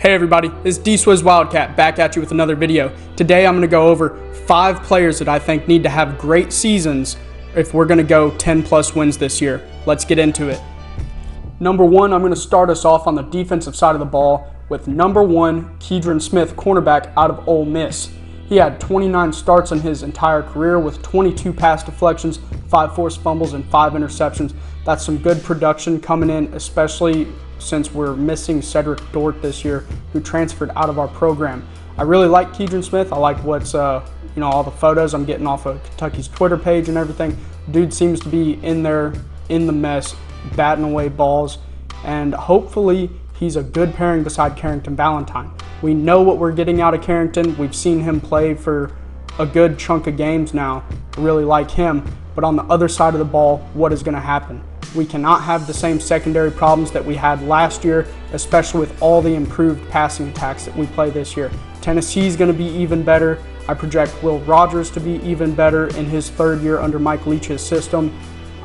Hey everybody, it's D-Swizz Wildcat back at you with another video. Today I'm going to go over 5 players that I think need to have great seasons if we're going to go 10 plus wins this year. Let's get into it. Number 1, I'm going to start us off on the defensive side of the ball with number 1, Keidron Smith, cornerback out of Ole Miss. He had 29 starts in his entire career with 22 pass deflections, 5 forced fumbles, and 5 interceptions. That's some good production coming in, especially since we're missing Cedric Dort this year, who transferred out of our program. I really like Keidron Smith. I like what's all the photos I'm getting off of Kentucky's Twitter page and everything. Dude seems to be in there in the mess, batting away balls, and hopefully he's a good pairing beside Carrington Valentine. We know what we're getting out of Carrington. We've seen him play for a good chunk of games now. I really like him. But on the other side of the ball, what is going to happen? We cannot have the same secondary problems that we had last year, especially with all the improved passing attacks that we play this year. Tennessee's going to be even better. I project Will Rogers to be even better in his 3rd year under Mike Leach's system.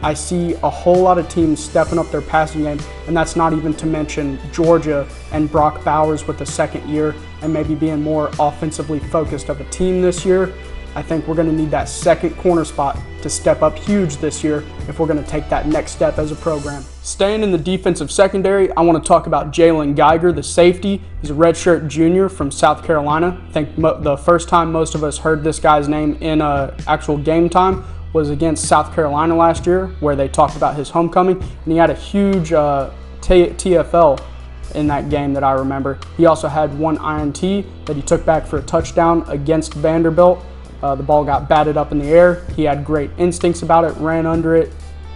I see a whole lot of teams stepping up their passing game, and that's not even to mention Georgia and Brock Bowers with the 2nd year and maybe being more offensively focused of a team this year. I think we're going to need that 2nd corner spot to step up huge this year if we're going to take that next step as a program. Staying in the defensive secondary, I want to talk about Jalen Geiger, the safety. He's a redshirt junior from South Carolina. I think the first time most of us heard this guy's name in actual game time was against South Carolina last year, where they talked about his homecoming, and he had a huge TFL in that game that I remember. He also had 1 INT that he took back for a touchdown against Vanderbilt. The ball got batted up in the air. He had great instincts about it, ran under it,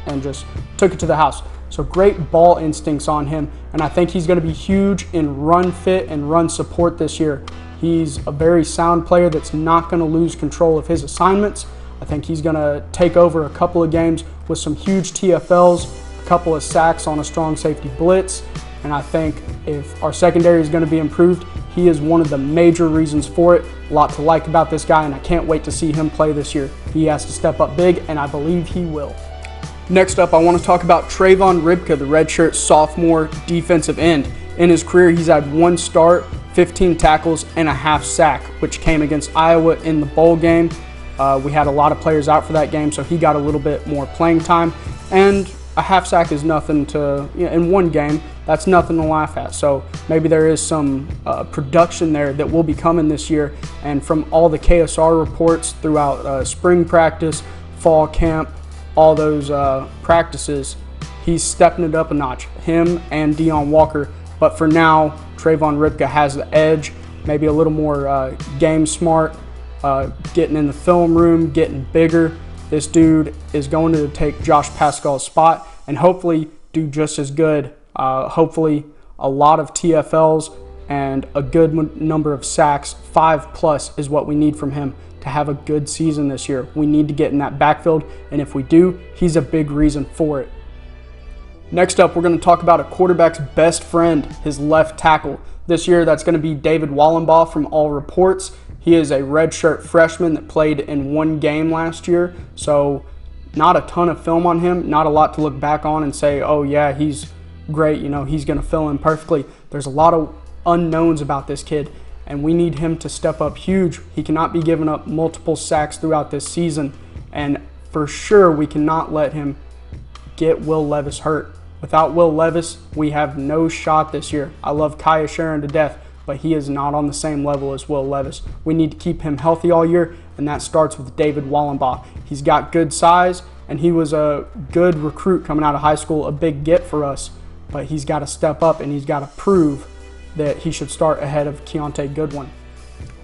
and just took it to the house. So great ball instincts on him, and I think he's going to be huge in run fit and run support this year. He's a very sound player that's not going to lose control of his assignments. I think he's going to take over a couple of games with some huge TFLs, a couple of sacks on a strong safety blitz, and I think if our secondary is going to be improved, he is one of the major reasons for it. A lot to like about this guy, and I can't wait to see him play this year. He has to step up big, and I believe he will. Next up, I want to talk about Trayvon Ribka, the redshirt sophomore defensive end. In his career, he's had 1 start, 15 tackles, and a half sack, which came against Iowa in the bowl game. We had a lot of players out for that game, so he got a little bit more playing time. And a half sack is nothing to, in one game, that's nothing to laugh at. So maybe there is some production there that will be coming this year. And from all the KSR reports throughout spring practice, fall camp, all those practices, he's stepping it up a notch, him and Deon Walker. But for now, Trayvon Ribka has the edge, maybe a little more game smart, getting in the film room, getting bigger. This dude is going to take Josh Pascal's spot and hopefully do just as good. Hopefully a lot of TFLs and a good number of sacks. 5+ is what we need from him to have a good season this year. We need to get in that backfield, and if we do, he's a big reason for it. Next up, we're going to talk about a quarterback's best friend, his left tackle. This year, that's going to be David Wallenbaugh from all reports. He is a redshirt freshman that played in 1 game last year, so not a ton of film on him, not a lot to look back on and say, oh yeah, he's great, he's going to fill in perfectly. There's a lot of unknowns about this kid, and we need him to step up huge. He cannot be giving up multiple sacks throughout this season, and for sure we cannot let him get Will Levis hurt. Without Will Levis, we have no shot this year. I love Kaya Sharon to death, but he is not on the same level as Will Levis. We need to keep him healthy all year, and that starts with David Wallenbaugh. He's got good size, and he was a good recruit coming out of high school, a big get for us, but he's got to step up, and he's got to prove that he should start ahead of Keontae Goodwin.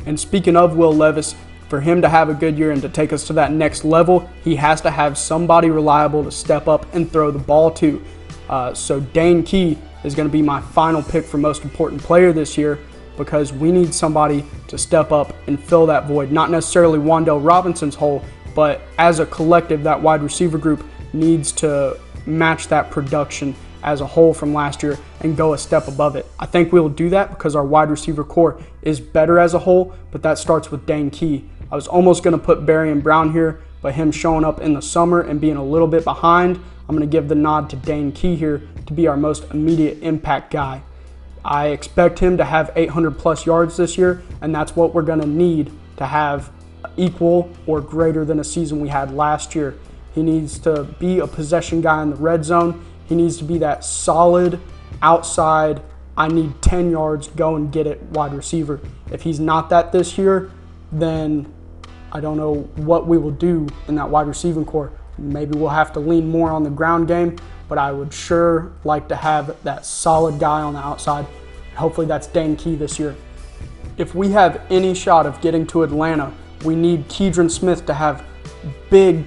And speaking of Will Levis, for him to have a good year and to take us to that next level, he has to have somebody reliable to step up and throw the ball to. So Dane Key is going to be my final pick for most important player this year, because we need somebody to step up and fill that void. Not necessarily Wan'Dale Robinson's hole, but as a collective, that wide receiver group needs to match that production as a whole from last year and go a step above it. I think we'll do that because our wide receiver core is better as a whole, but that starts with Dane Key. I was almost going to put Barry and Brown here, but him showing up in the summer and being a little bit behind, I'm going to give the nod to Dane Key here to be our most immediate impact guy. I expect him to have 800 plus yards this year, and that's what we're going to need to have equal or greater than a season we had last year. He needs to be a possession guy in the red zone. He needs to be that solid outside, I need 10 yards, go and get it wide receiver. If he's not that this year, then I don't know what we will do in that wide receiving core. Maybe we'll have to lean more on the ground game, but I would sure like to have that solid guy on the outside. Hopefully that's Dane Key this year. If we have any shot of getting to Atlanta, we need Keidron Smith to have big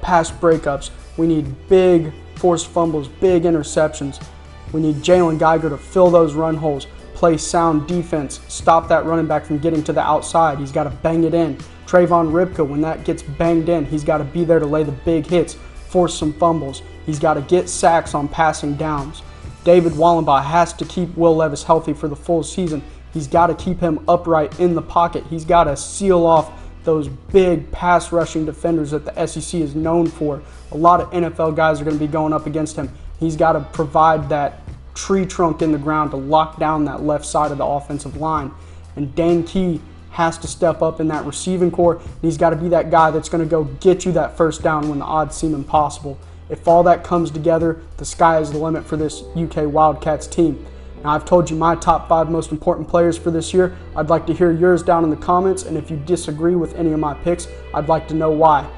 pass breakups. We need big forced fumbles, big interceptions. We need Jalen Geiger to fill those run holes, play sound defense, stop that running back from getting to the outside. He's got to bang it in. Trayvon Ripka, when that gets banged in, he's got to be there to lay the big hits, force some fumbles. He's got to get sacks on passing downs. David Wallenbaugh has to keep Will Levis healthy for the full season. He's got to keep him upright in the pocket. He's got to seal off those big pass rushing defenders that the SEC is known for. A lot of NFL guys are going to be going up against him. He's got to provide that tree trunk in the ground to lock down that left side of the offensive line. And Dane Key has to step up in that receiving core, and he's got to be that guy that's going to go get you that first down when the odds seem impossible. If all that comes together, the sky is the limit for this UK Wildcats team. Now, I've told you my top 5 most important players for this year. I'd like to hear yours down in the comments, and if you disagree with any of my picks, I'd like to know why.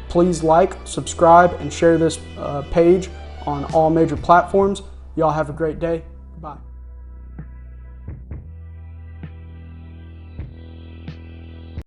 Please like, subscribe, and share this page on all major platforms. Y'all have a great day. Bye.